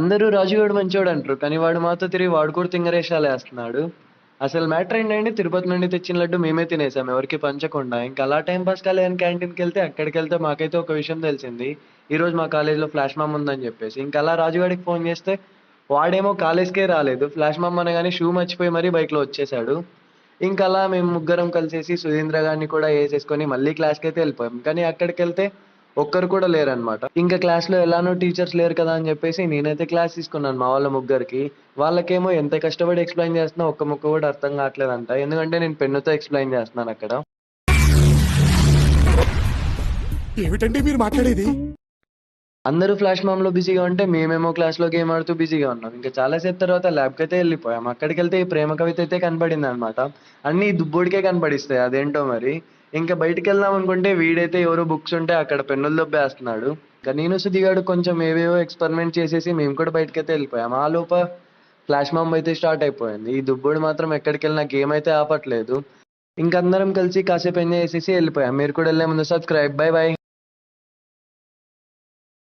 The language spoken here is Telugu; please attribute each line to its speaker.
Speaker 1: అందరూ రాజుగాడు మంచోడు అంటారు, కానీ వాడు మాతో తిరిగి వాడు కూడా తింగరేషాలు వేస్తున్నాడు. అసలు మ్యాటర్ ఏంటంటే తిరుపతి నుండి తెచ్చిన లడ్డు మేమే తినేసాం ఎవరికి పంచకుండా. ఇంకా అలా టైం పాస్ కాలేదని క్యాంటీన్కి వెళ్తే అక్కడికి వెళ్తే మాకైతే ఒక విషయం తెలిసింది, ఈ రోజు మా కాలేజీలో ఫ్లాష్ మామ్ ఉందని చెప్పేసి. ఇంకా అలా రాజుగాడికి ఫోన్ చేస్తే వాడేమో కాలేజ్కే రాలేదు, ఫ్లాష్ మామ్ అనగానే షూ మర్చిపోయి మరీ బైక్లో వచ్చేసాడు. ఇంకా అలా మేము ముగ్గురం కలిసేసి సుధీంద్ర గారిని కూడా వేసేసుకొని మళ్ళీ క్లాస్కి అయితే వెళ్ళిపోయాం. కానీ అక్కడికి వెళ్తే ఒక్కరు కూడా లేరనమాట. ఇంకా క్లాస్లో ఎలానో టీచర్స్ లేరు కదా అని చెప్పేసి నేనైతే క్లాస్ తీసుకున్నాను మా వాళ్ళ ముగ్గురికి. వాళ్ళకేమో ఎంత కష్టపడి ఎక్స్ప్లెయిన్ చేస్తున్నా ఒక్క ముక్క కూడా అర్థం కావట్లేదంట, ఎందుకంటే నేను పెన్నుతో ఎక్స్ప్లెయిన్ చేస్తున్నాను అక్కడ.
Speaker 2: ఏమిటండి మీరు మాట్లాడేది?
Speaker 1: అందరూ ఫ్లాష్ మామ్ లో బిజీగా ఉంటే మేమేమో క్లాస్ లో గేమ్ ఆడుతూ బిజీగా ఉన్నాం. ఇంకా చాలాసేపు తర్వాత ల్యాబ్కి అయితే వెళ్ళిపోయాం. అక్కడికి వెళ్తే ఈ ప్రేమ కవిత అయితే కనపడింది అనమాట. అన్ని దుబ్బుడికే కనపడిస్తాయి, అదేంటో మరి. ఇంకా బయటికి వెళ్దాం అనుకుంటే వీడైతే ఎవరో బుక్స్ ఉంటే అక్కడ పెన్నులు దొబ్బేస్తున్నాడు. ఇంకా నేను సుదిగాడు కొంచెం ఏవేవో ఎక్స్పెరిమెంట్ చేసేసి మేము కూడా బయటకైతే వెళ్ళిపోయాం. ఆ లోప ఫ్లాష్ మామ్ అయితే స్టార్ట్ అయిపోయింది. ఈ దుబ్బుడు మాత్రం ఎక్కడికి వెళ్ళినా గేమ్ అయితే ఆపట్లేదు. ఇంకందరం కలిసి కాసేపు ఎంజాయ్ చేసేసి వెళ్ళిపోయాం. మీరు కూడా వెళ్ళే ముందు సబ్స్క్రైబ్. By by.